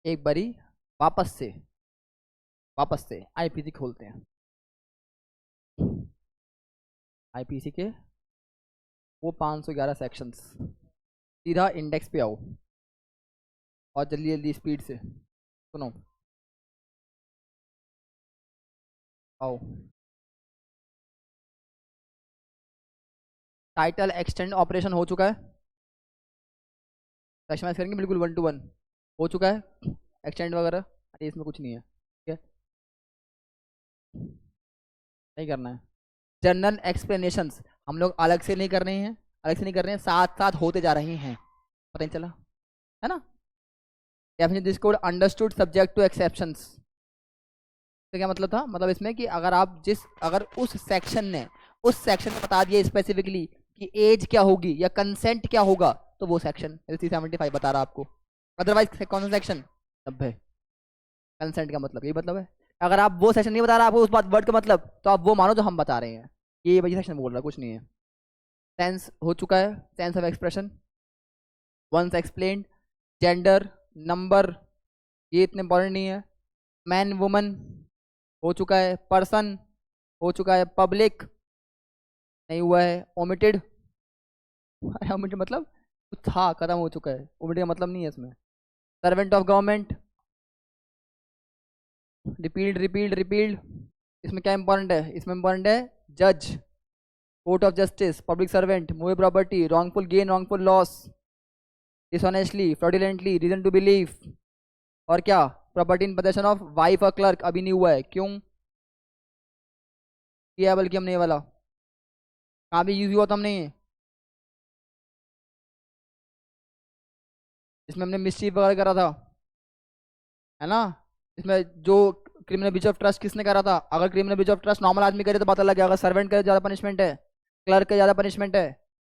एक बारी वापस से आईपीसी खोलते हैं। आईपीसी के वो 511 सेक्शंस, सीधा इंडेक्स पे आओ और जल्दी जल्दी स्पीड से सुनो। आओ, टाइटल एक्सटेंड ऑपरेशन हो चुका है, कस्टमाइज करेंगे बिल्कुल 1 to 1 हो चुका है। एक्सटेंड वगैरह अरे इसमें कुछ नहीं है, ठीक है, नहीं करना है। जनरल एक्सप्लेनेशंस हम लोग अलग से नहीं कर रहे हैं, अलग से नहीं कर रहे हैं, साथ साथ होते जा रहे हैं, पता नहीं चला है ना। Definition this code understood subject to exceptions, तो क्या मतलब था, मतलब इसमें कि अगर उस सेक्शन में बता दिया स्पेसिफिकली कि एज क्या होगी या कंसेंट क्या होगा, तो वो सेक्शन 375 बता रहा आपको। अदरवाइज कौन सा सेक्शन 90, कंसेंट का मतलब यही मतलब है। अगर आप वो सेक्शन नहीं बता रहा आपको उस बात वर्ड का मतलब, तो आप वो मानो जो हम बता रहे हैं, ये वही सेक्शन बोल रहा है, कुछ नहीं है। सेंस हो चुका है, sense of expression once explained. Gender, number, ये इतने इंपॉर्टेंट नहीं है। मैन वुमन हो चुका है, पर्सन हो चुका है, पब्लिक नहीं हुआ है, ओमिटेड ओमिटेड मतलब कुछ था खत्म हो चुका है, ओमिटेड का मतलब नहीं है इसमें। सर्वेंट ऑफ गवर्नमेंट, रिपील्ड, इसमें क्या इंपॉर्टेंट है, इसमें इंपॉर्टेंट है जज, court of justice, public servant, movie property, wrongful gain, wrongful loss, dishonestly, fraudulently, reason to believe, और क्या property in possession of wife और क्लर्क अभी नहीं हुआ है, क्यों किया है बल्कि हमने ये वाला, कहाँ भी यूज हुआ तो हमने ये, इसमें हमने मिस्टीफ वगैरह करा था, है ना। इसमें जो क्रिमिनल ब्रीच ऑफ ट्रस्ट किसने करा था, अगर criminal breach of trust normal आदमी करे तो पता लग गया, अगर सर्वेंट करे ज़्यादा पनिशमेंट है, क्लर्क के ज़्यादा पनिशमेंट है,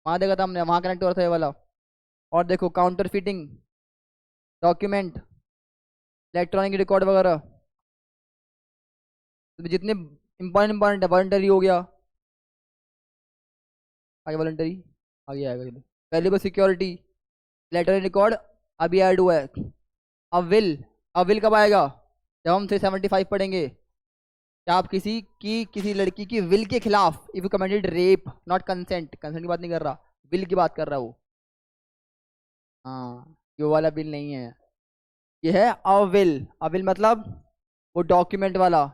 वहाँ देखा था हमने, वहाँ कनेक्ट हो रहा था ये वाला। और देखो counter fitting, document, electronic record वगैरह, तो जितने इंपॉर्टेंट है, वॉलंटरी हो गया, आगे वॉलंटरी आगे आएगा, चलो वैल्यूबल सिक्योरिटी, इलेक्ट्रॉनिक रिकॉर्ड अभी ऐड हुआ है। अब विल कब आएगा, जब हम 375 पढ़ेंगे, क्या आप किसी लड़की की विल के खिलाफ, if you committed rape, not consent की बात नहीं कर रहा, विल की बात कर रहा हूँ। हाँ, ये वाला बिल नहीं है, ये है अविल मतलब वो डॉक्यूमेंट वाला।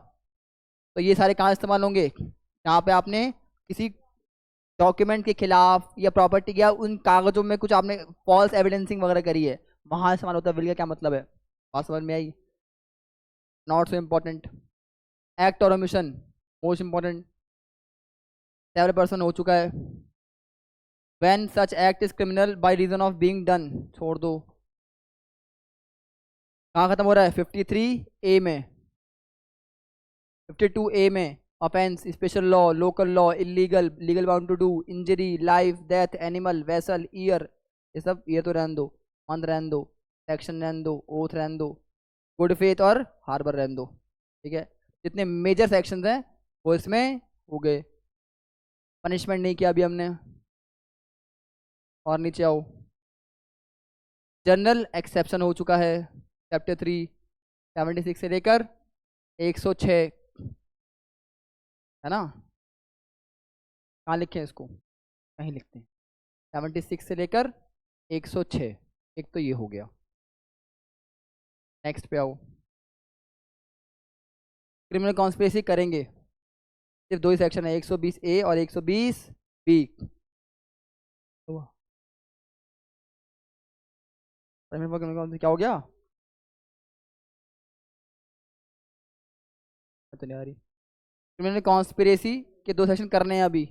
तो ये सारे कहाँ इस्तेमाल होंगे, यहाँ पे आपने किसी डॉक्यूमेंट के खिलाफ या प्रॉपर्टी या उन कागजों में कुछ आपने फॉल्स एविडेंसिंग वगैरह करी है, वहां इस्तेमाल होता है विल का। क्या मतलब है, बात समझ में आई, नॉट सो इम्पोर्टेंट। एक्ट और omission most important, several person हो चुका है। When such act is criminal by reason of being done, छोड़ दो, कहाँ खत्म हो रहा है 53A में, 52A में offence, special law, local law, illegal, legal bound to do, injury, life, death, animal, vessel, year, ये सब, ईयर तो रहने दो, मंथ रहने दो, सेक्शन रहने दो, ओथ रहने दो, गुड फेथ और हार्बर रहने दो, ठीक है। जितने मेजर सेक्शंस हैं वो इसमें हो गए। पनिशमेंट नहीं किया अभी हमने, और नीचे आओ, जनरल एक्सेप्शन हो चुका है, चैप्टर 3 76 से लेकर 106, है ना। कहाँ लिखे हैं इसको, कहीं लिखते हैं, 76 से लेकर 106, एक तो ये हो गया। नेक्स्ट पे आओ, क्रिमिनल कॉन्स्पिरेसी करेंगे, सिर्फ दो ही सेक्शन है, 120A और 120B। क्या हो गया, तो नहीं आ रही। क्रिमिनल कॉन्स्पिरेसी के दो सेक्शन करने हैं अभी,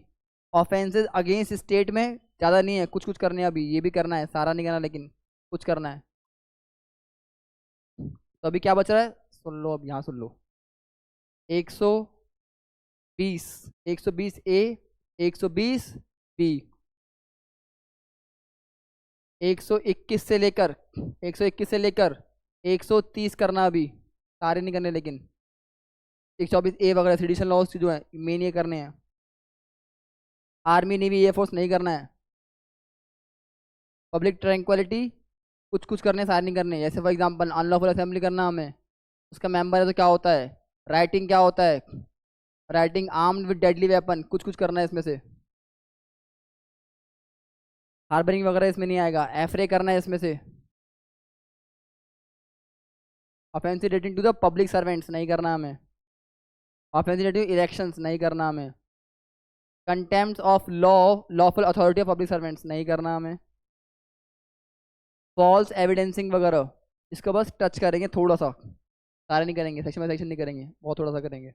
ऑफेंसेस अगेंस्ट स्टेट में ज़्यादा नहीं है, कुछ कुछ करने हैं अभी, ये भी करना है, सारा नहीं करना लेकिन कुछ करना है। तो अभी क्या बच रहा है, सुन लो, अब यहाँ सुन लो, 120, 120A, 120B, 121 से लेकर 130 करना अभी, सारे नहीं करने लेकिन, 124A वगैरह सेडिशन लॉज जो है मेन ये करने हैं। आर्मी नेवी एयरफोर्स नहीं करना है। पब्लिक ट्रैंक्विलिटी, कुछ कुछ करने सारे नहीं करने। जैसे फॉर एग्जांपल अनलॉफुल असेंबली करना हमें, उसका मेंबर है तो क्या होता है, राइटिंग क्या होता है, writing armed with deadly weapon, कुछ कुछ करना है इसमें से। हार्बरिंग वगैरह इसमें नहीं आएगा। एफरे करना है इसमें से। Offensive relating to the public servants नहीं करना हमें। ऑफेंसिव रिलेटिंग इलेक्शंस नहीं करना हमें। Contempt of law, lawful authority of public servants नहीं करना हमें। फॉल्स एविडेंसिंग वगैरह इसको बस टच करेंगे थोड़ा सा, सारे नहीं करेंगे, सेक्शन बाय सेक्शन नहीं करेंगे, बहुत थोड़ा सा करेंगे।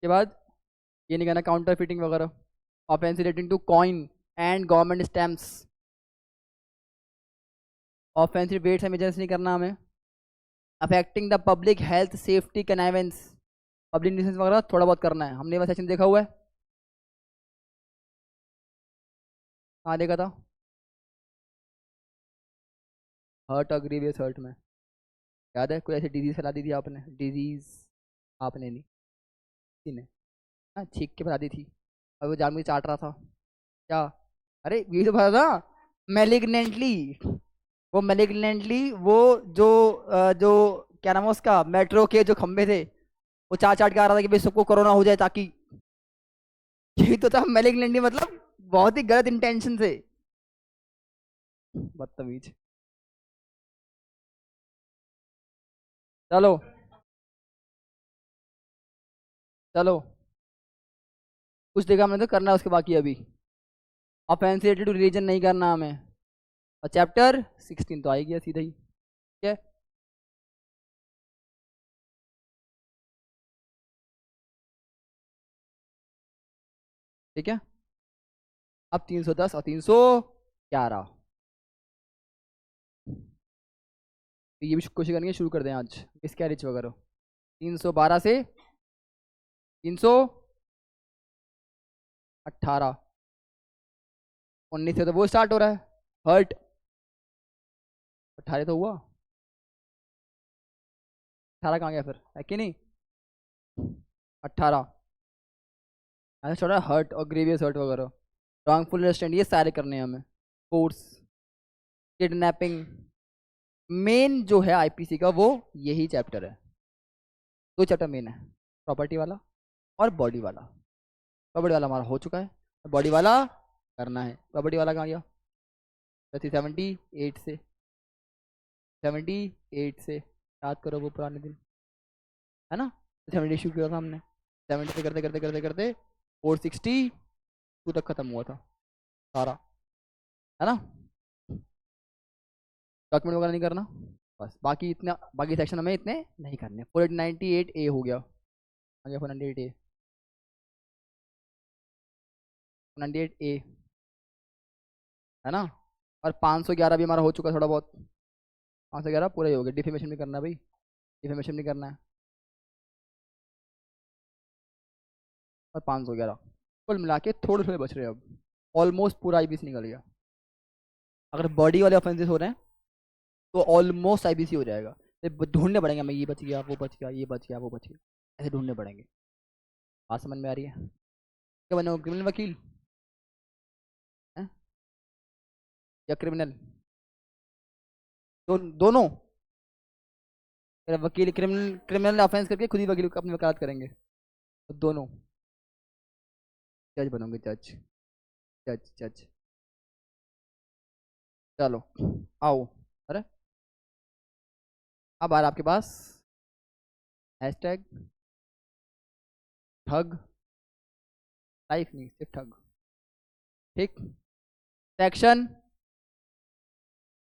के बाद ये नहीं करना काउंटर फिटिंग वगैरह। Offensive relating to coin and government stamps. Offensive weights images नहीं करना हमें। Affecting the public health safety connivance, public nuisance वगैरह थोड़ा बहुत करना है, हमने वह सेक्शन देखा हुआ है। हाँ देखा था। हर्ट और ग्रीवियस हर्ट में याद है कोई ऐसी डिजीज फैला दी थी आपने, डिजीज आपने नहीं, किसी ने, हाँ छींक के फैला दी थी और वो जानबूझ के चाट रहा था क्या। अरे ये तो पता था, मेलिग्नेंटली, वो मेलिग्नेंटली वो जो जो क्या नाम है उसका, मेट्रो के जो खंभे थे वो चाट चाट के आ रहा था कि भाई सबको कोरोना हो जाए ताकि, यही तो था मेलिग्नेंटली, मतलब बहुत ही गलत इंटेंशन से। बदतमीज। चलो चलो, कुछ देखा हमने तो करना है उसके बाकी अभी। ऑफेंसिव टू रिलीजन नहीं करना हमें। और चैप्टर 16 तो आ ही गया सीधा ही, ठीक है। ठीक है, अब 310 और 311, तो ये भी कोशिश करेंगे शुरू कर दें आज मिस कैरेज वगैरह। 312 से 318, 19 से तो वो स्टार्ट हो रहा है, हर्ट। 18 तो हुआ, 18 कहाँ गया फिर, है कि नहीं। 18 ऐसा चल रहा है, हर्ट और ग्रेवियस हर्ट वगैरह, रॉन्गफुल अरेस्टेंट, ये सारे करने हैं हमें। फोर्स, किडनैपिंग, मेन जो है आईपीसी का वो यही चैप्टर है। दो चैप्टर मेन है, प्रॉपर्टी वाला और बॉडी वाला। प्रॉपर्टी वाला हमारा हो चुका है, बॉडी वाला करना है। प्रॉपर्टी वाला कहाँ गया, 78 से, 78 से याद करो वो पुराने दिन, है ना। 70 शुरू किया था हमने, 70 से करते करते करते करते 462 तक खत्म हुआ था सारा, है ना। डॉक्यूमेंट वगैरह नहीं करना, बस बाकी इतना, बाकी सेक्शन हमें इतने नहीं करने। 498A हो गया, आ गया 498A, 498A, है ना। और 511 भी हमारा हो चुका है थोड़ा बहुत, 511 पूरा ही हो गया। डिफेमेशन भी करना है भाई, डिफेमेशन भी करना है। और 511 कुल मिला के थोड़े थोड़े बच रहे हैं अब, ऑलमोस्ट पूरा आईबीसी निकल गया। अगर बॉडी वाले ऑफेंसेस हो रहे हैं तो ऑलमोस्ट आईबीसी हो जाएगा। फिर ढूंढने पड़ेंगे हमें, ये बच गया वो बच गया ये बच गया वो बच गया, ऐसे ढूंढने पड़ेंगे। बात समझ में आ रही है। क्या बनो, क्रिमिनल वकील हैं या क्रिमिनल, दोनों। अगर वकील क्रिमिनल, क्रिमिनल ऑफेंस करके खुद ही वकील अपनी वकालत करेंगे, तो दोनों। जज बनोगे, जज, जज जज। चलो आओ। अरे अब आ रहा आपके पास हैशटैग ठग, लाइफ नहीं सिर्फ ठग, ठीक। सेक्शन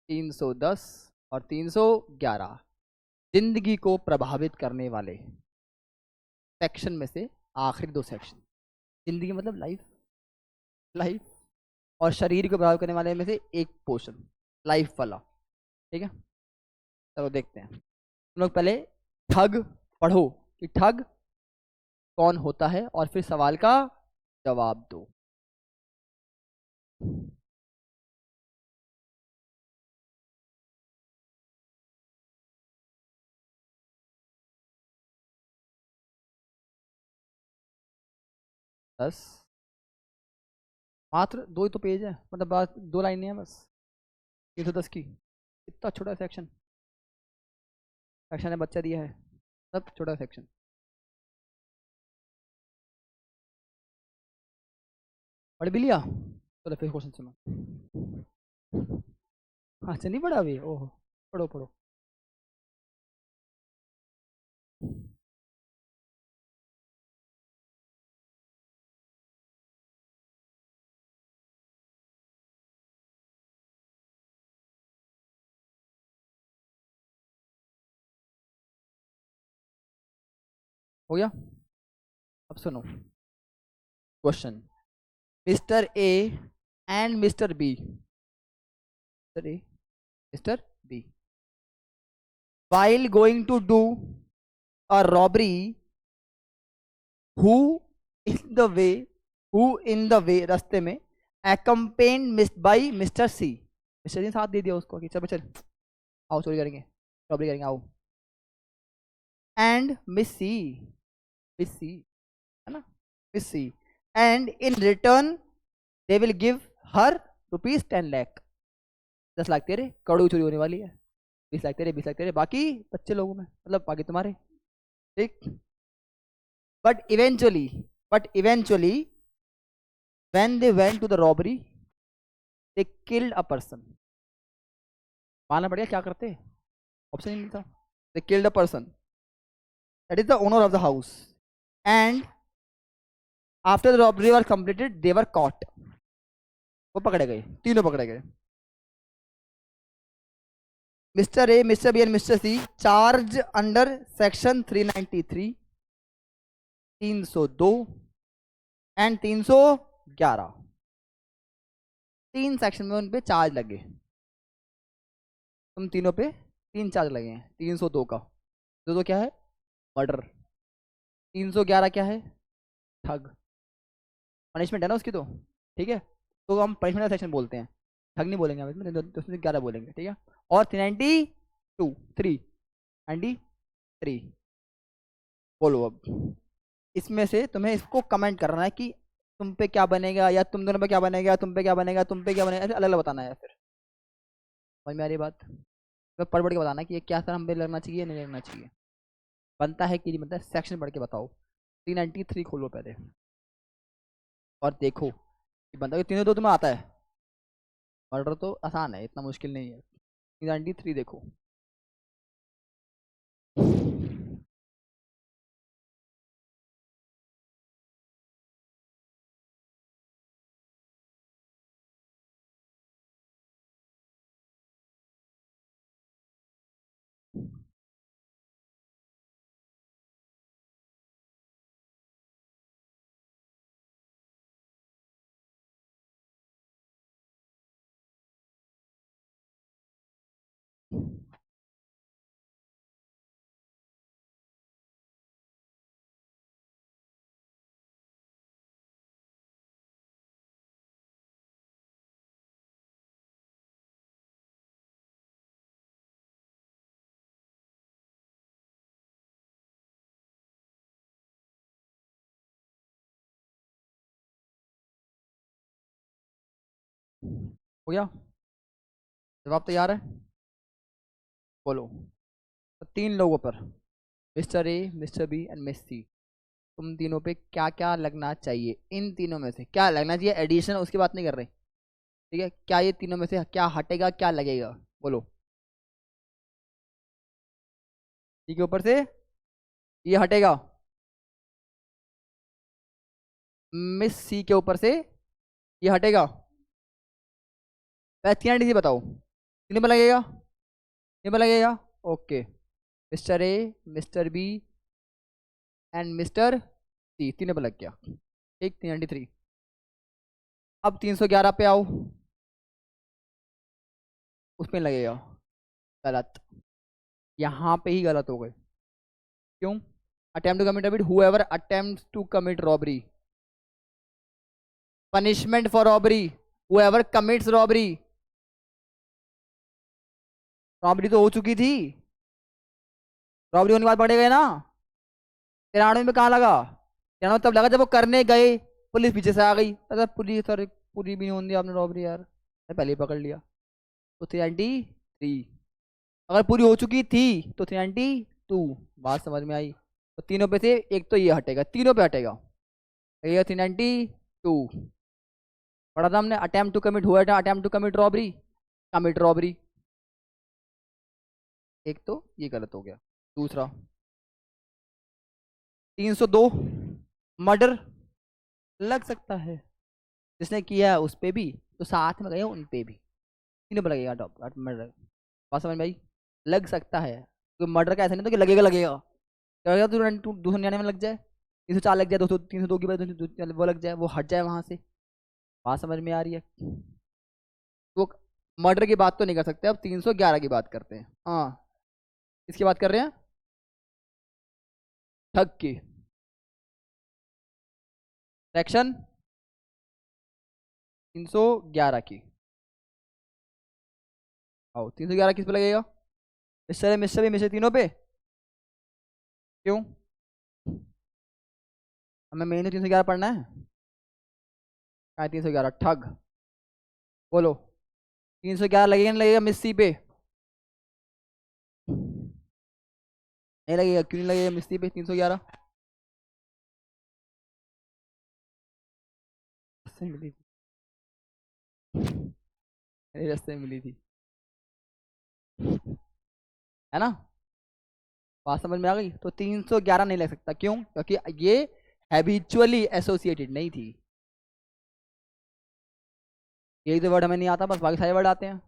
310 और 311 जिंदगी को प्रभावित करने वाले सेक्शन में से आखिरी दो सेक्शन। जिंदगी मतलब लाइफ, लाइफ, और शरीर को प्रभावित करने वाले में से एक पोर्शन लाइफ वाला, ठीक है। चलो देखते हैं। तुम लोग पहले ठग पढ़ो कि ठग कौन होता है, और फिर सवाल का जवाब दो। दस, मात्र 2 ही तो पेज है, मतलब बात 2 लाइनें हैं बस 310 की। इतना छोटा सेक्शन है, बच्चा दिया है, सब छोटा सेक्शन। पढ़ भी लिया? चलो फिर क्वेश्चन सुनो। अच्छा नहीं पढ़ा अभी? ओहो, पढ़ो पढ़ो। हो गया? अब सुनो question. Mister A and mister B, mister A mister B, while going to do a robbery, who in the way रास्ते में accompanied by mister C. Mister C ने साथ दे दिया उसको कि चल चल आओ चोरी करेंगे, रॉबरी करेंगे आओ। एंड मिस सी है ना, miss C, and in return they will give her ₹10 lakh. 10 lakh तेरे, करोड़ चोरी होने वाली है। 20 लाख तेरे, 20 लाख तेरे, बाकी बच्चे लोगों में, मतलब बाकी तुम्हारे, ठीक। But eventually when they went to the robbery they killed a person। मानना पड़ेगा क्या करते, ऑप्शन ही नहीं था। they killed a person that is the owner of the house, and after the robbery was completed they were caught। वो पकड़े गए, तीनों पकड़े गए। Mister A, mister B and mister C charge under section 393, 302 एंड 311। 3 section में उन पे चार्ज लगे। तुम तीनों पे 3 चार्ज लगे हैं। 302 का, तो क्या है, मर्डर। 311 क्या है, ठग, पनिशमेंट है ना उसकी तो, ठीक है। तो हम पनिशमेंट का सेक्शन बोलते हैं, ठग नहीं बोलेंगे हम इसमें, 311 बोलेंगे, ठीक है। और 393 बोलो। अब इसमें से तुम्हें इसको कमेंट करना है कि तुम पे क्या बनेगा, या तुम दोनों पे क्या बनेगा, तुम पे क्या बनेगा, तुम पे क्या बनेगा, ऐसे अलग अलग बताना है। फिर समझ में आ रही बात? तो पढ़ पढ़ के बताना कि ये क्या सर हम पे लगना चाहिए, नहीं लगना चाहिए, बनता है कि नहीं बनता है, सेक्शन पढ़ के बताओ। 393 खोलो पहले और देखो कि बनता है। 302 तुम्हें आता है, मर्डर तो आसान है, इतना मुश्किल नहीं है। 393 देखो। हो गया? जवाब तैयार है? बोलो। तो 3 लोगों पर, mister A, mister B and miss C, तुम तीनों पे क्या क्या लगना चाहिए, इन तीनों में से क्या लगना चाहिए। एडिशन उसकी बात नहीं कर रहे, ठीक है। क्या ये तीनों में से क्या हटेगा, क्या लगेगा, बोलो। सी के ऊपर से ये हटेगा, मिस सी के ऊपर से ये हटेगा। पहले 3 बताओ, कितने पर लगेगा, कितने पर लगेगा? Okay, mister A, mister B and mister C, तीनों पर लग गया, ठीक। 393। अब 311 पे आओ, उसमें लगेगा। गलत, यहाँ पे ही गलत हो गए। क्यों? Attempt to commit robbery, whoever attempts to commit robbery, punishment for robbery, whoever commits robbery. Robbery तो हो चुकी थी, रॉबरी होने के बाद पड़े गए ना। 93 में कहाँ लगा? 93 तब लगा जब वो करने गए, पुलिस पीछे से आ गई। अगर पुलिस सर पूरी भी नहीं होती आपने रॉबरी यार, मैं पहले ही पकड़ लिया। तो 393, अगर पूरी हो चुकी थी तो 392। बात समझ में आई? तो तीनों पे से एक तो ये हटेगा, तीनों पे हटेगा। ये 392 पढ़ा था हमने, अटेम्प्ट टू कमिट हुआ था, attempt to commit robbery, commit robbery. एक तो ये गलत हो गया। दूसरा 302 मर्डर लग सकता है, जिसने किया उस पे भी तो साथ में गए उन पे भी, तीनों पे लगेगा टॉप मर्डर। बात समझ में आई? लग सकता है, तो मर्डर का ऐसा नहीं तो कि लगेगा लगेगा, क्या होगा? 299 में लग जाए, 304 लग जाए, 200 302 की बात वो लग जाए, वो हट जाए वहां से। बात समझ में आ रही है? तो मर्डर की बात तो नहीं कर सकते, अब 311 की बात करते हैं। हाँ, किसकी बात कर रहे हैं? ठग की। सेक्शन 311 की। आओ, 311 किस पे लगेगा? मिस्टर मिस्टर भी मिस्टर तीनों पे। क्यों? हमें मेन 311 पढ़ना है। क्या 311? ठग। बोलो, 311 लगेगा नहीं लगेगा मिस्सी पे? नहीं लगेगा, क्यों नहीं लगेगा मिस्सी पे 311? से मिली थी, मेरे रास्ते में मिली थी, है ना? बात समझ में आ गई? तो 311 नहीं लग सकता, क्यों? क्योंकि ये हैबिचुअली एसोसिएटेड नहीं थी। यही तो वर्ड हमें नहीं आता, बस बाकी सारे वर्ड आते हैं।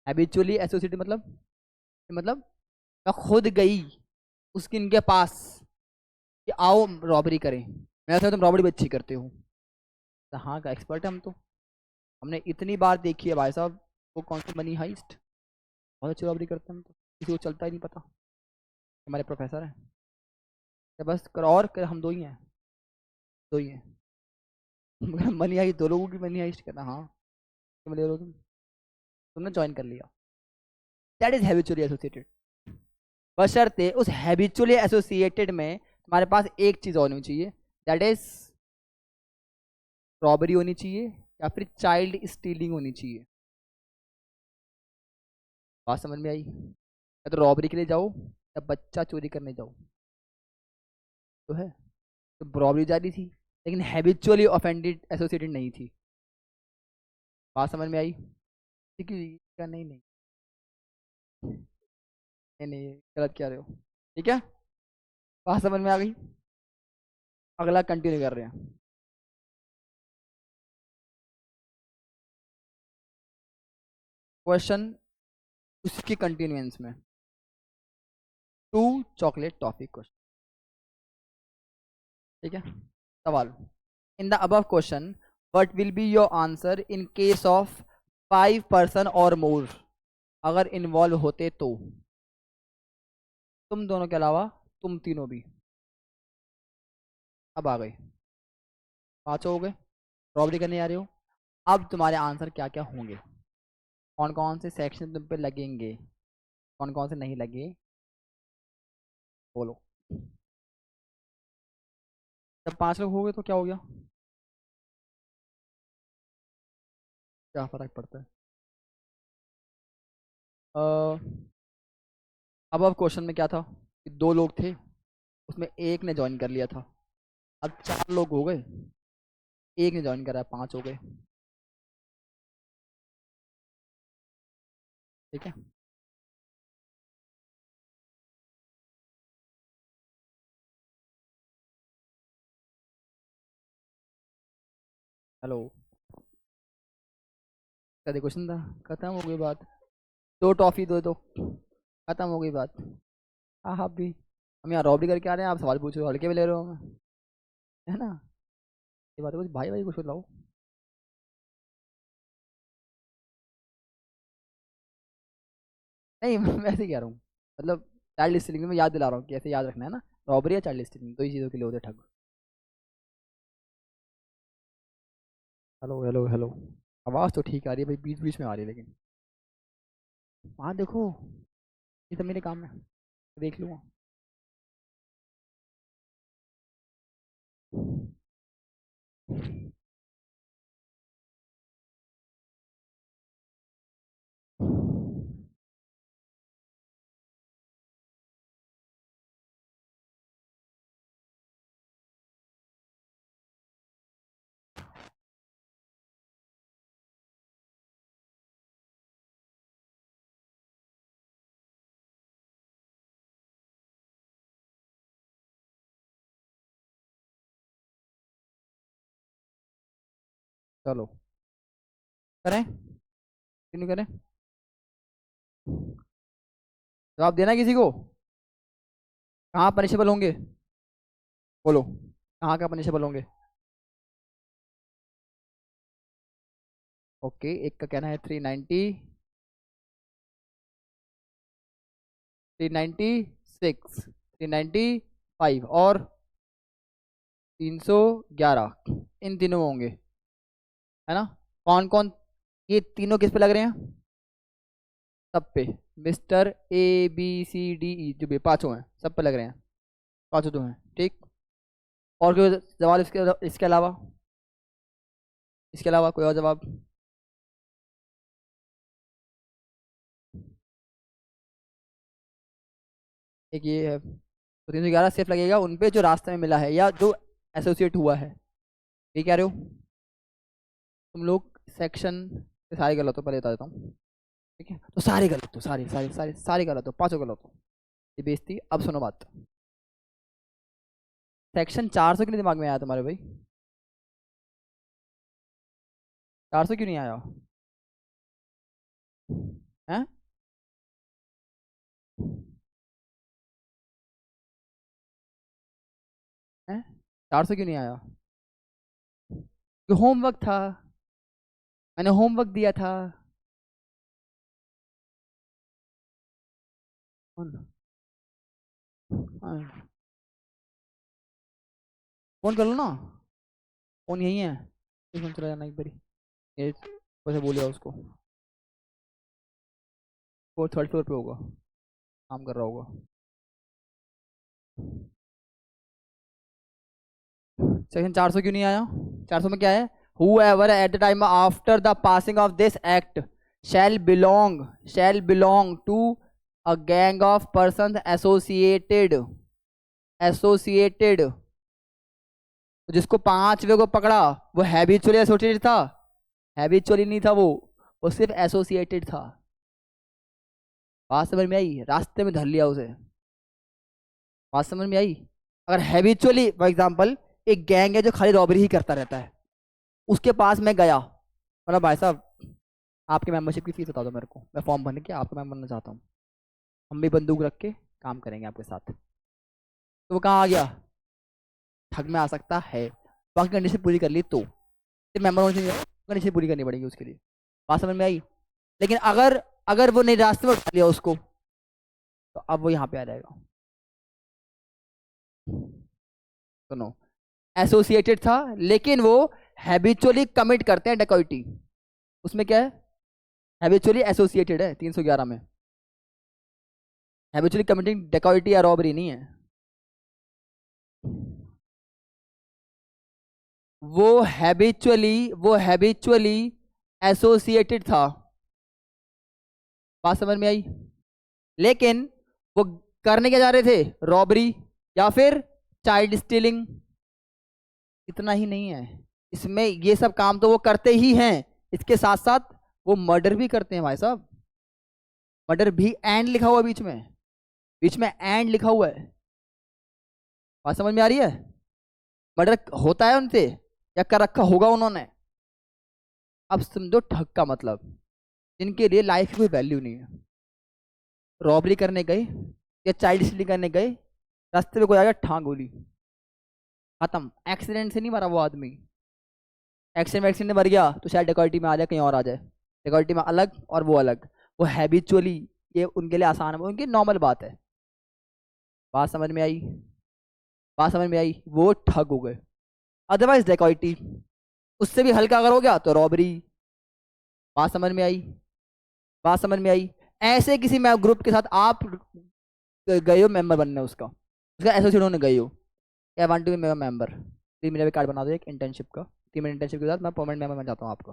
हैबिचुअली एसोसिएटेड मतलब मैं खुद गई उसकी इनके पास कि आओ रॉबरी करें, मेरे साथ तुम रॉबरी भी अच्छी करते हो। तो हाँ का एक्सपर्ट है हम तो, हमने इतनी बार देखी है भाई साहब। वो कौन सी मनी हाइस्ट, बहुत अच्छी रॉबरी करते हैं हम तो, किसी को चलता ही नहीं पता। हमारे प्रोफेसर हैं, तो बस कर, और कर, हम दो ही हैं, दो ही हैं। मगर मनी हाइस्ट दो लोगों की मनी हाइस्ट करना, हाँ तुम ले रहे हो, तुमने ज्वाइन कर लिया, दैट इज हैबिचुअली एसोसिएटेड। बशर्ते उस हैबिचुअली एसोसिएटेड में तुम्हारे पास एक चीज और होनी चाहिए, दैट इज रॉबरी होनी चाहिए या फिर चाइल्ड स्टीलिंग होनी चाहिए। बात समझ में आई? या तो रॉबरी के लिए जाओ या बच्चा चोरी करने जाओ, तो है। तो रॉबरी जा रही थी लेकिन हैबिचुअली ऑफेंडेड एसोसिएटेड नहीं थी। बात समझ में आई? ठीक है, क्या? नहीं नहीं नहीं नहीं, गलत कह रहे हो। ठीक है, बात समझ में आ गई? अगला कंटिन्यू कर रहे हैं। क्वेश्चन उसकी कंटिन्यूएंस में, टू चॉकलेट टॉफी क्वेश्चन। ठीक है, सवाल, in the above question what will be your answer in case of 5 person और मोर, अगर इन्वॉल्व होते तो, तुम दोनों के अलावा तुम तीनों भी। अब आ गए, पांचों हो गए, रॉबरी करने आ रहे हो। अब तुम्हारे आंसर क्या क्या होंगे, कौन कौन से सेक्शन तुम पे लगेंगे, कौन कौन से नहीं लगे, बोलो। जब 5 लोग हो गए तो क्या हो गया? क्या फर्क पड़ता है? अब क्वेश्चन में क्या था कि 2 लोग थे, उसमें एक ने ज्वाइन कर लिया था। अब 4 लोग हो गए, एक ने ज्वाइन करा, 5 हो गए। ठीक है, हेलो, क्या क्वेश्चन था? खत्म हो गई बात, 2 टॉफी दो दो, खत्म हो गई बात। हाँ आप भी, हम यहाँ रॉबरी करके आ रहे हैं, आप सवाल पूछ रहे हो, हल्के में ले रहे हो हमें, है ना? ये बात है, कुछ भाई भाई कुछ लाओ। नहीं मैं ऐसे ही कह रहा हूँ, मतलब चाइल्ड स्टीलिंग में याद दिला रहा हूँ कि ऐसे याद रखना है ना, रॉबरी या चाइल्ड स्टीलिंग, दो ही चीज़ों के लिए होते हैं ठग। हेलो हेलो हेलो, आवाज़ तो ठीक आ रही है भाई, बीच बीच में आ रही है लेकिन। हाँ देखो, ये सब मेरे काम में, देख लूँगा। चलो करें, क्यों नहीं करें? जवाब देना किसी को। कहाँ पनिशेबल होंगे? बोलो, कहाँ का पनिशेबल होंगे? ओके, एक का कहना है 390, 396, 395 और 311, इन तीनों में होंगे, है ना? कौन कौन? ये तीनों किस पे लग रहे हैं? सब पे। मिस्टर ABCDE जो भी पांचों हैं सब पे लग रहे हैं, पांचों तो हैं, ठीक। और कोई जवाब इसके अलावा? इसके अलावा कोई और जवाब? एक ये है, तो 311 सेफ लगेगा उन पे जो रास्ते में मिला है या जो एसोसिएट हुआ है, ये कह रहे हो? तुम लोग सेक्शन से सारे गलत हो, पहले बता देता हूँ, ठीक है? तो सारे गलत हो, सारे सारे सारे सारे गलत हो, पांचों गलत हो, ये बेइज्जती। अब सुनो बात, सेक्शन 400 क्यों नहीं दिमाग में आया तुम्हारे भाई? 400 क्यों नहीं आया? हैं? 400 क्यों नहीं आया? होमवर्क था, मैंने होमवर्क दिया था। फोन, हाँ, फोन कर लो ना, फोन यही है, फोन चला जाना एक बारी, ये वैसे बोलिए उसको, वो थर्ड फ्लोर पे होगा, काम कर रहा होगा। सेक्शन 400 क्यों नहीं आया? 400 में क्या है? whoever at the time after the passing of this act shall belong to a gang of persons associated, तो जिसको पांचवे को पकड़ा वो हैबिचुअली एसोसिएटेड था? हैबिचुअली नहीं था वो सिर्फ एसोसिएटेड था। बात समझ में आई? रास्ते में धर लिया उसे, बात समझ में आई? अगर हैबिचुअली फॉर एग्जांपल एक गैंग है जो खाली रॉबरी ही करता रहता है, उसके पास मैं गया, मतलब भाई साहब आपके मेंबरशिप की फीस बता दो मेरे को, मैं फॉर्म भरने के आपका मेंबर बनना चाहता हूँ, हम भी बंदूक रख के काम करेंगे आपके साथ, तो वो कहाँ आ गया? ठग में आ सकता है। बाकी कंडीशन पूरी कर ली तो सिर्फ मेंबर होने चाहिए, कंडीशन पूरी करनी पड़ेगी उसके लिए। बात समझ में आई? लेकिन अगर अगर वो नहीं रास्ते में उठा लिया उसको, तो अब वो यहाँ पे आ जाएगा। सुनो, एसोसिएटेड था लेकिन वो हैबिचुअली कमिट करते हैं डेकोइटी, उसमें क्या है? हैबिचुअली एसोसिएटेड है 311 में, हैबिचुअली कमिटिंग डेकोइटी या रॉबरी नहीं है। वो हैबिचुअली एसोसिएटेड था, बात समझ में आई? लेकिन वो करने क्या जा रहे थे? रॉबरी या फिर चाइल्ड स्टीलिंग। इतना ही नहीं है, इसमें ये सब काम तो वो करते ही हैं, इसके साथ साथ वो मर्डर भी करते हैं भाई साहब। मर्डर भी एंड लिखा हुआ है बीच में एंड लिखा हुआ है। बात समझ में आ रही है? मर्डर होता है उनसे या कर रखा होगा उन्होंने। अब समझो ठग का मतलब, जिनके लिए लाइफ की कोई वैल्यू नहीं है, रॉबरी करने गए या चाइल्ड स्टीलिंग करने गए, रास्ते में कोई आ गया ठां गोली, खत्म। एक्सीडेंट से नहीं मरा वो आदमी, एक्सीडेंट में मर गया तो शायद डेकोइटी में आ जाए, कहीं और आ जाए, डेकोइटी में अलग और वो अलग। वो हैबिचुअली, ये उनके लिए आसान है, उनकी नॉर्मल बात है। बात समझ में आई? बात समझ में आई? वो ठग हो गए। अदरवाइज डेकोइटी, उससे भी हल्का अगर हो गया तो रॉबरी। बात समझ में आई? बात समझ में आई? ऐसे किसी ग्रुप के साथ आप गए हो मेंबर बनने, उसका उसका एसोसिएट होने गए हो, I want to be member, please मेरा भी कार्ड बना दो एक इंटर्नशिप का, 3 महीने इंटर्नशिप के बाद मैं परमानेंट मेंबर बन जाता हूँ आपका।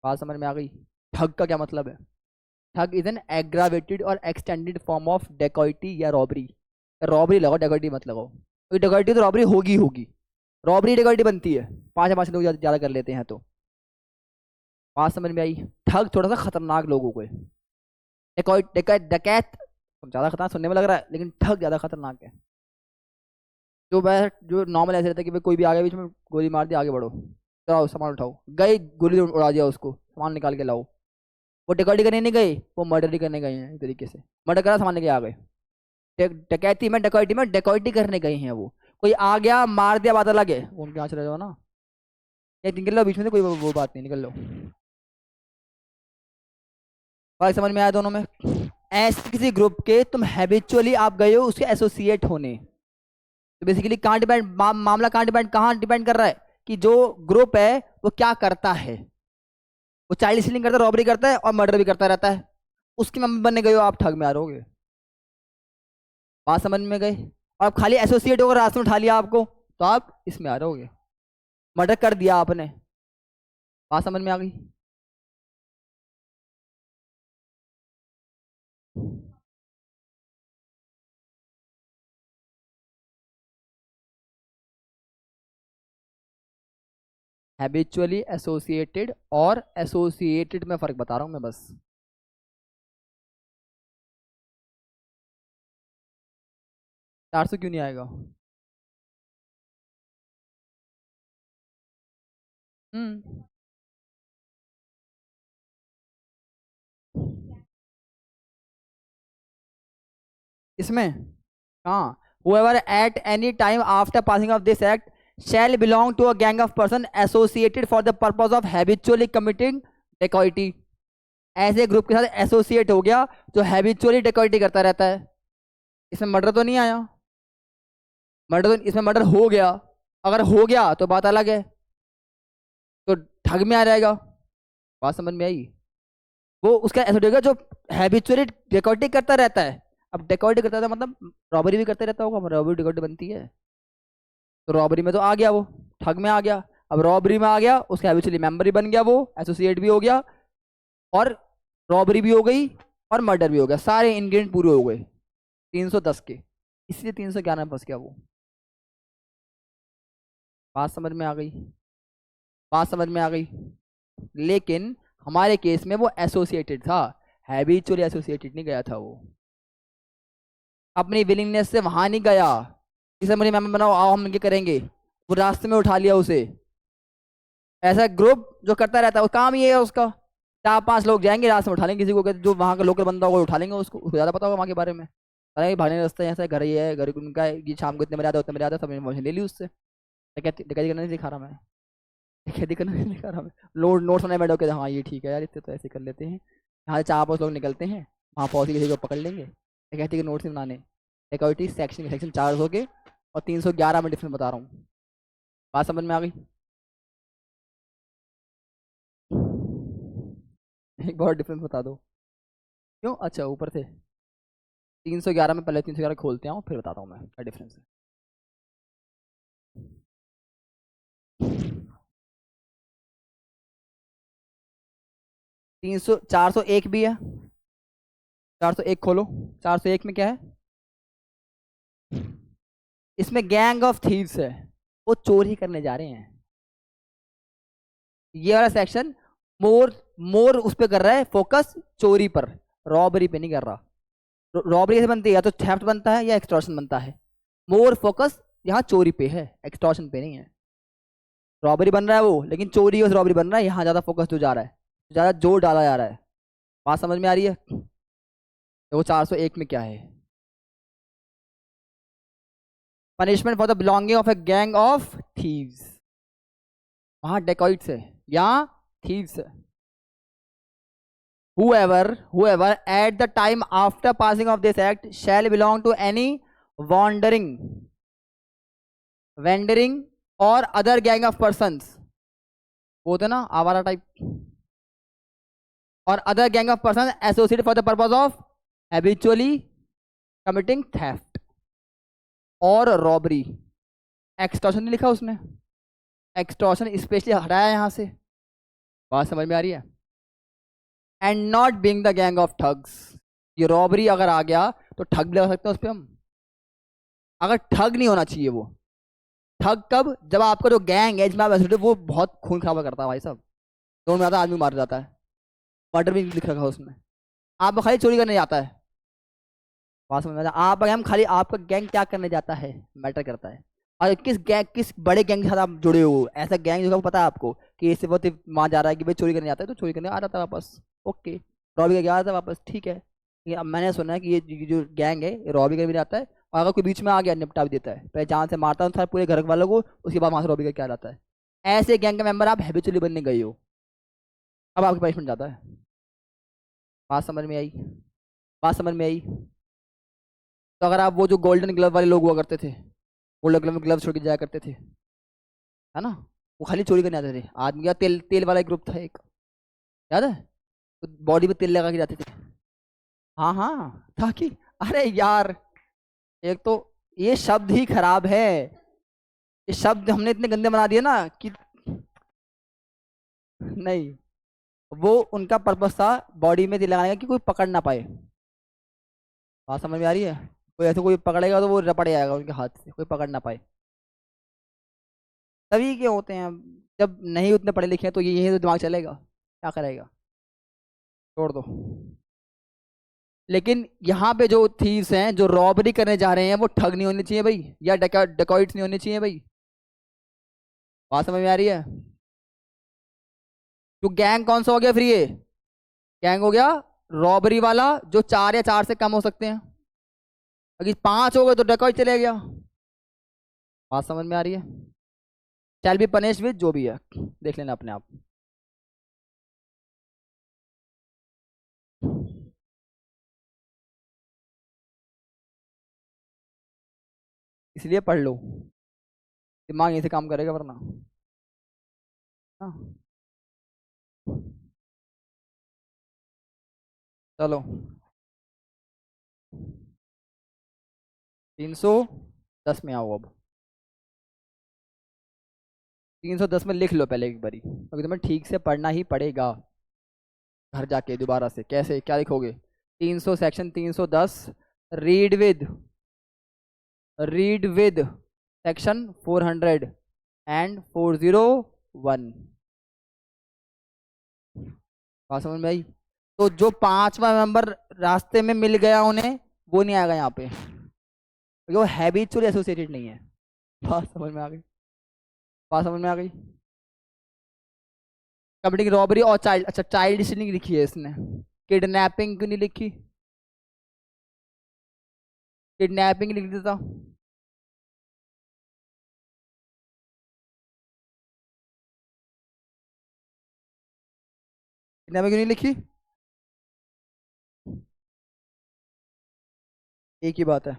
बात समझ में आ गई? ठग का क्या मतलब है? ठग इज एन एग्रावेटेड और एक्सटेंडेड फॉर्म ऑफ डेकॉइटी या रॉबरी। रॉबरी लगाओ, डेकॉइटी मत लगाओ, क्योंकि डेकॉइटी तो रॉबरी होगी होगी, रॉबरी डेकॉइटी बनती है, 5 लोग ज़्यादा कर लेते हैं तो। बात समझ में आई? ठग थोड़ा सा खतरनाक लोगों को है, डकैत डकैत डकैत ज़्यादा खतरनाक सुनने में लग रहा है, लेकिन ठग ज़्यादा खतरनाक है। जो नॉर्मल ऐसे रहता है कि भाई कोई भी आ गया बीच में गोली मार दी, आगे बढ़ो, चलाओ सामान उठाओ, गए गोली उड़ा दिया उसको, सामान निकाल के लाओ। वो डकैती करने नहीं गए, वो मर्डर ही करने गए हैं, एक तरीके से मर्डर करा सामान लेके आ गए। डकैती में डकैती करने गए हैं वो, कोई आ गया मार दिया बात अलग है, वो उनके यहाँ चले जाओ ना, एक निकल लो बीच में से, कोई वो बात नहीं, निकल लो। बात समझ में आया दोनों में? ऐसे किसी ग्रुप के तुम हैबिचुअली आप गए हो उसके एसोसिएट होने, तो बेसिकली कहाँ डिपेंड, मामला कहाँ डिपेंड कर रहा है कि जो ग्रुप है वो क्या करता है। वो चाइल्ड स्टीलिंग करता है, रॉबरी करता है और मर्डर भी करता रहता है, उसके मेंबर बनने गए हो आप, ठग में आ रहोगे। बात समझ में गए? और आप खाली एसोसिएट होकर रास्ते में उठा लिया आपको, तो आप इसमें आ रहोगे, मर्डर कर दिया आपने। बात समझ में आ गई? हैबिचुअली एसोसिएटेड और एसोसिएटेड में फर्क बता रहा हूं मैं बस। चार सौ क्यों नहीं आएगा? हम्म, इसमें हाँ, whoever at any time after passing of this act shall belong to a gang of person associated for the purpose of habitually committing dacoity। ऐसे ग्रुप के साथ एसोसिएट हो गया जो हैबिचुअली डेकॉइटी करता रहता है। इसमें मर्डर तो नहीं आया, मर्डर तो इसमें मर्डर हो गया, अगर हो गया तो बात अलग है, तो ठग में आ जाएगा। बात समझ में आई? वो उसका एसोसिएट होगा जो हैबिचुअली डेकॉइटी करता रहता है। अब डेकॉइटी करता था मतलब रॉबरी भी करते रहता होगा, रॉबरी डेकॉइटी बनती है, तो रॉबरी में तो आ गया वो, ठग में आ गया। अब रॉबरी में आ गया, उसका हैबिचुअली मेंबर भी बन गया, वो एसोसिएट भी हो गया, और रॉबरी भी हो गई और मर्डर भी हो गया, सारे इंग्रेडिएंट पूरे हो गए 310 के, इसलिए 311 में फंस गया वो। बात समझ में आ गई? बात समझ में आ गई? लेकिन हमारे केस में वो एसोसिएटेड था, हैबिचुअली एसोसिएटेड नहीं गया था वो, अपनी विलिंगनेस से वहां नहीं गया इसे मुझे मेंबर बनाओ आओ हम ये करेंगे, वो रास्ते में उठा लिया उसे। ऐसा ग्रुप जो करता रहता है वो काम ये है उसका, 4-5 लोग जाएंगे रास्ते में उठा लेंगे किसी को, जो वहाँ का लोकल बंदा होगा उठा लेंगे उसको ज़्यादा पता होगा वहाँ के बारे में, अरे भागने रास्ते ऐसा घर ये है, घर उनका है, ये शाम को इतने बजे आता है उतने बजे आता है, सब इन्फॉर्मेशन ले ली उससे। डकैती डकैती करना नहीं सिखा रहा मैं, डकैती करना नहीं सिखा रहा मैं, नोट्स बनाए बैठो के हाँ ये ठीक है यार, इतने तो ऐसे कर लेते हैं, यहाँ से 4-5 लोग निकलते हैं, वहाँ पहुँच किसी को पकड़ लेंगे, डकैती के नोट्स नहीं बनाने। डेकोइटी सेक्शन 400 के और 311 में डिफरेंस बता रहा हूँ। बात समझ में आ गई? एक बहुत डिफरेंस बता दो। क्यों? अच्छा ऊपर से 311 में, पहले 311 खोलते हैं फिर बताता हूँ मैं क्या डिफरेंस है। 401 भी है, 401 खोलो, 401 में क्या है? इसमें गैंग ऑफ थीव्स है, वो चोरी करने जा रहे हैं, ये वाला सेक्शन मोर मोर उस पर कर रहा है फोकस, चोरी पर, रॉबरी पे नहीं कर रहा। रॉबरी कैसे बनती है? या तो थेफ्ट बनता है या एक्सटॉर्शन बनता है, मोर फोकस यहाँ चोरी पे है, एक्सटॉर्शन पे नहीं है। रॉबरी बन रहा है वो, लेकिन चोरी उस रॉबरी बन रहा है, यहाँ ज़्यादा फोकस जो जा रहा है, ज़्यादा जोर डाला जा रहा है। बात समझ में आ रही है? तो वो 401 में क्या है? Punishment for the belonging of a gang of thieves, वहाँ डेकॉइट्स है, यहाँ थीव्स है। whoever at the time after passing of this act shall belong to any wandering or other gang of persons, वो थे ना आवारा टाइप, और other gang of persons associated for the purpose of habitually committing theft or robbery, extortion नहीं लिखा उसने, extortion specially हटाया यहाँ से। बात समझ में आ रही है? And not being the gang of thugs, ये रॉबरी अगर आ गया तो ठग भी लगा सकते हैं उस पर हम। अगर ठग नहीं होना चाहिए वो, ठग कब, जब आपका जो गैंग है जिसमें आप associated, वो बहुत खून खराबा करता है भाई साहब, दोनों में आता आदमी मार जाता है, मर्डर भी लिख रखा है उसमें। आप खाली चोरी करने जाता है, बात समझ में आता है? आप हम खाली आपका गैंग क्या करने जाता है मैटर करता है, और किस गैंग, किस बड़े गैंग के साथ आप जुड़े हो। ऐसा गैंग जो पता है आपको कि इससे बहुत वहां जा रहा है कि भाई चोरी करने जाता है, तो चोरी करने आ जाता है वापस, ओके, रॉबी करके आ जाता है वापस, ठीक है। ये अब मैंने सुना है कि ये जो गैंग है ये रॉबी करके भी जाता है, और अगर कोई बीच में आ गया निपटा भी देता है, पहले जान से मारता है पूरे घर वालों को, उसके बाद वहां से रॉबी करके आ जाता है। ऐसे गैंग का मेंबर आप हैबिचुअली बनने गए हो, अब आपकी पनिशमेंट जाता है। बात समझ में आई? बात समझ में आई? तो अगर आप वो जो गोल्डन ग्लव वाले लोग हुआ करते थे, गोल्डन ग्लव में ग्लव छोड़ के जाया करते थे, है ना, वो खाली चोरी करने आते थे आदमी, या तेल तेल वाला एक ग्रुप था एक, याद है, तो बॉडी पे तेल लगा के जाते थे। हाँ हाँ, ताकि, अरे यार, एक तो ये शब्द ही खराब है, ये शब्द हमने इतने गंदे बना दिए ना कि नहीं, वो उनका पर्पस था बॉडी में तेल लगाने का कि कोई पकड़ ना पाए। बात समझ में आ रही है? कोई ऐसे कोई पकड़ेगा तो वो रपट जाएगा उनके हाथ से, कोई पकड़ ना पाए। तभी के होते हैं, जब नहीं उतने पढ़े लिखे हैं तो ये तो दिमाग चलेगा, क्या करेगा, छोड़ दो। लेकिन यहाँ पे जो थीव्स हैं जो रॉबरी करने जा रहे हैं वो ठग नहीं होने चाहिए भाई, या डकॉइट्स नहीं होने चाहिए भाई। बात समझ में आ रही है? तो गैंग कौन सा हो गया फिर ये? गैंग हो गया रॉबरी वाला, जो 4 या 4 से कम हो सकते हैं, अगर 5 हो गए तो डकॉइट चले गया। बात समझ में आ रही है? शैल बी पनिश विद जो भी है, देख लेना अपने आप। इसलिए पढ़ लो, दिमाग यहीं से काम करेगा वरना। हाँ, चलो 310 में आओ अब। 310 में लिख लो पहले एक बारी, क्योंकि तुम्हें ठीक से पढ़ना ही पड़ेगा घर जाके दोबारा से। कैसे, क्या लिखोगे? 300 section 310, read with, section 400 and 401। बात समझ में आई? तो जो 5वां मेंबर रास्ते में मिल गया उन्हें, वो नहीं आएगा यहाँ पे, क्योंकि वो हैबिचुअली एसोसिएटेड नहीं है। बात समझ में आ गई? बात समझ में आ गई? कमिटिंग रॉबरी और चाइल्ड, अच्छा चाइल्ड स्टीलिंग लिखी है इसने, किडनैपिंग क्यों नहीं लिखी? किडनैपिंग लिख देता। किडनैपिंग क्यों नहीं लिखी? एक ही बात है,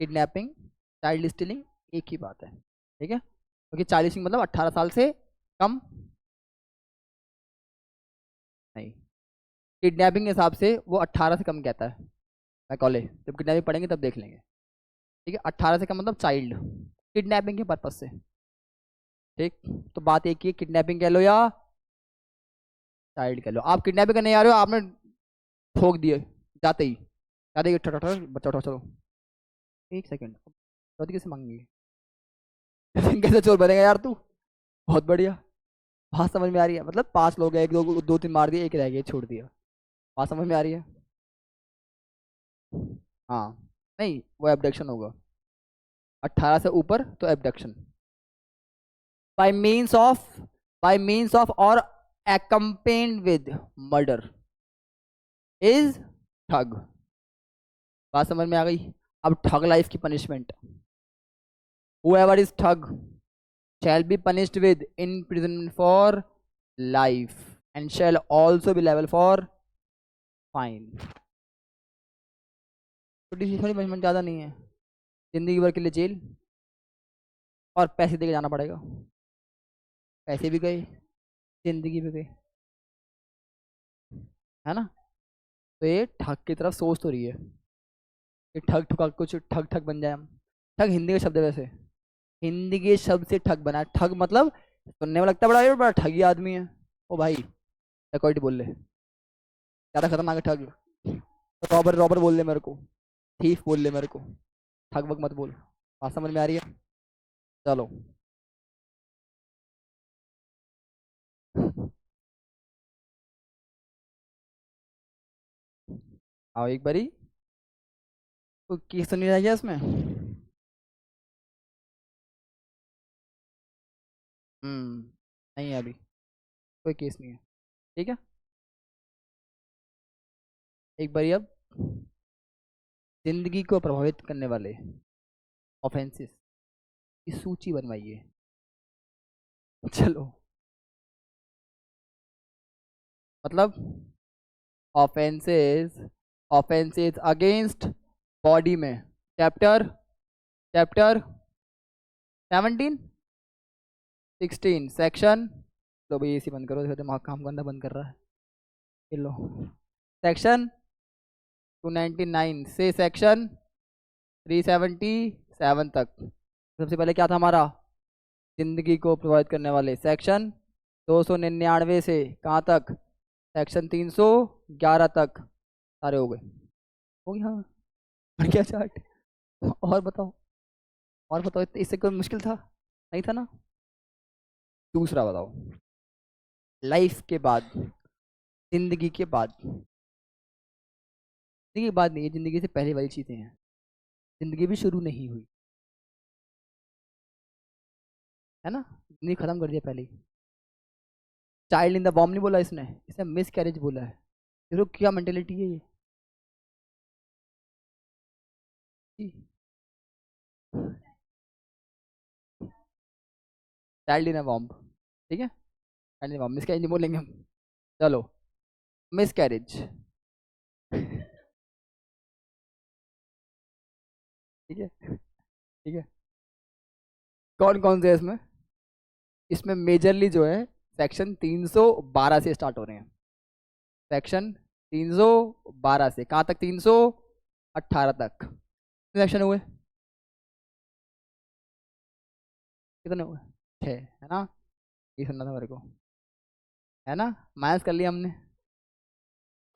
किडनैपिंग, चाइल्ड स्टीलिंग, एक ही बात है, ठीक है, क्योंकि चाइल्ड स्टीलिंग मतलब 18 साल से कम नहीं, किडनैपिंग के हिसाब से वो 18 से कम कहता है। मैं कॉलेज जब किडनैपिंग पढ़ेंगे तब देख लेंगे, ठीक है, 18 से कम मतलब चाइल्ड, किडनैपिंग के पर्पज से, ठीक। तो बात एक ही है, किडनैपिंग कह लो या चाइल्ड कह लो, आप किडनैपिंग करने आ रहे हो, आपने ठोक दिए जाते ही, जाते ही बच्चा उठो चलो, एक सेकेंड, चौथी कैसे मांगेंगे? कैसे चोर बनेगा यार तू? बहुत बढ़िया, बात समझ में आ रही है? मतलब 5 लोग हैं, एक दो दो तीन मार दिए, एक रह गया छोड़ दिया। बात समझ में आ रही है? हाँ, नहीं वो एबडक्शन होगा, 18 से ऊपर तो एबडक्शन, बाय मीन्स ऑफ, और accompanied with murder is ठग। बात समझ में आ गई? अब ठग लाइफ की पनिशमेंट, whoever is ठग shall be punished with imprisonment for life and shall also be liable for fine। छोटी सी थोड़ी पनिशमेंट, ज़्यादा नहीं है, जिंदगी भर के लिए जेल, और पैसे दे के जाना पड़ेगा, पैसे भी गए, जिंदगी भी गई, है ना। तो ये ठग की तरफ सोच तो रही है कि ठग ठुका कुछ ठग ठग बन जाए हम, ठग हिंदी का शब्द है वैसे, हिंदी के शब्द से ठग बना है। ठग मतलब सुनने में लगता है बड़ा ये बड़ा ठगी आदमी है। ओ भाई रिकॉर्ड बोल ले, ज्यादा खतरनाक है ठग। रॉबर रॉबर बोल ले मेरे को, थीफ बोल ले मेरे को, ठग वग मत बोल। बात समझ में आ रही है? चलो। आओ एक बारी, कोई केस तो नहीं रह गया इसमें? नहीं है अभी, कोई केस नहीं है। ठीक है, एक बारी अब, जिंदगी को प्रभावित करने वाले ऑफेंसेस की सूची बनवाइए। चलो, मतलब ऑफेंसेस, ऑफेंसेस अगेंस्ट बॉडी में, चैप्टर, चैप्टर 17, 16 सेक्शन। लो भाई एसी बंद करो, देखो दिमाग काम करना बंद कर रहा है। ये लो, सेक्शन 299 से सेक्शन 377 तक। सबसे पहले क्या था हमारा, जिंदगी को प्रभावित करने वाले सेक्शन 299 से कहाँ तक, सेक्शन 311 तक। सारे हो गए? हो गया हाँ। बढ़िया चार्ट। और बताओ, और बताओ, इससे कोई मुश्किल था? नहीं था ना? दूसरा बताओ, लाइफ के बाद, जिंदगी के बाद, जिंदगी के बाद नहीं है, जिंदगी से पहले वाली चीजें हैं, जिंदगी भी शुरू नहीं हुई है ना, जिंदगी खत्म कर दिया पहले ही। चाइल्ड इन द बॉम्ब नहीं बोला इसने, इसने मिस कैरेज बोला है। देखो क्या मेंटेलिटी है ये। चाइल्ड इन अ बॉम्ब, ठीक है, child in bomb, miss carriage नहीं बोलेंगे हम। चलो, मिस कैरेज। ठीक है, ठीक है। कौन कौन से है इसमें? इसमें मेजरली जो है सेक्शन 312 से स्टार्ट हो रहे हैं। सेक्शन 312 से कहाँ तक, 318 तक। सेक्शन हुए कितने हुए? 6 है ना? ये सुनना था मेरे को, है ना? माइनस कर लिया हमने।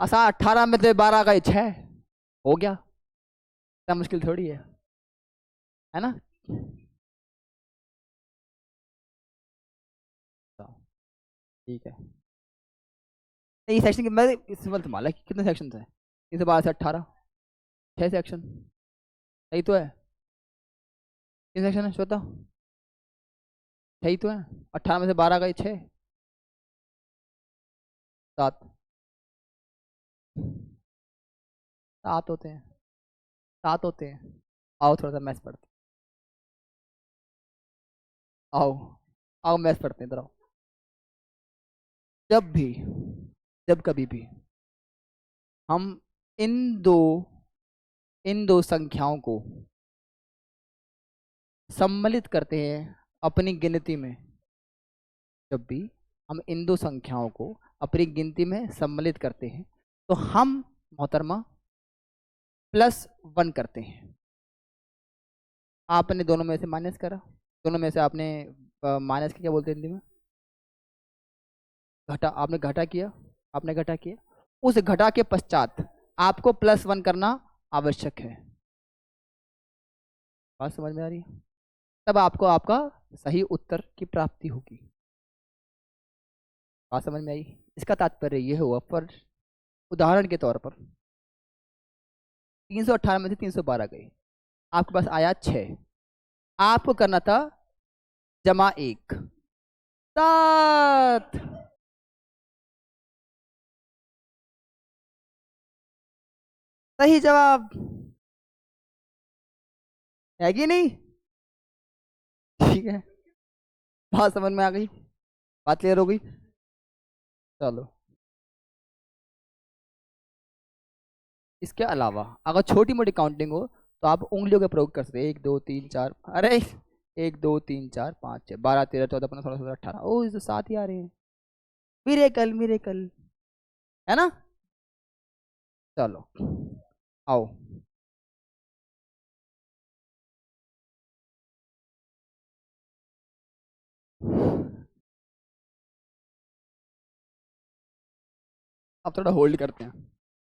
18 में से 12 का 6 हो गया, इतना मुश्किल थोड़ी है ना? तो ठीक है, ये सेक्शन मैं इस बार संभाला कि कितने सेक्शन है? 312 से 18, 6 सेक्शन, सही तो है? कितने सेक्शन है श्वेता? सही तो है? 18 में से 12 का 6, 7, 7 होते हैं, 7 होते हैं। आओ थोड़ा सा मैथ्स पढ़ते आओ, आओ मैथ्स पढ़ते हैं इधर आओ। जब भी, जब कभी भी हम इन दो इन दो संख्याओं को सम्मिलित करते हैं अपनी गिनती में, जब भी हम इन दो संख्याओं को अपनी गिनती में सम्मिलित करते हैं, तो हम मोहतरमा +1 करते हैं। आपने दोनों में से माइनस करा, दोनों में से आपने माइनस क्या बोलते हैं हिंदी में, घटा, आपने घटा किया, आपने घटा किया। उस घटा के पश्चात आपको +1 करना आवश्यक है। बात समझ में आ रही है? तब आपको आपका सही उत्तर की प्राप्ति होगी। बात समझ में आई? इसका तात्पर्य यह हुआ, पर उदाहरण के तौर पर 318 में से 312 गई, आपके पास आया 6, आपको करना था +1, 7। सही जवाब है कि नहीं? ठीक है, बात समझ में आ गई, बात क्लियर हो गई। चलो, इसके अलावा अगर छोटी मोटी काउंटिंग हो तो आप उंगलियों का प्रयोग कर सकते हैं। 1 2 3 4, अरे 1 2 3 4 5 6 12 13 14 15 16 17 18, ओ इस 7 ही आ रहे हैं। मिरेकल, मिरेकल, है ना? चलो आओ। अब थोड़ा होल्ड करते हैं।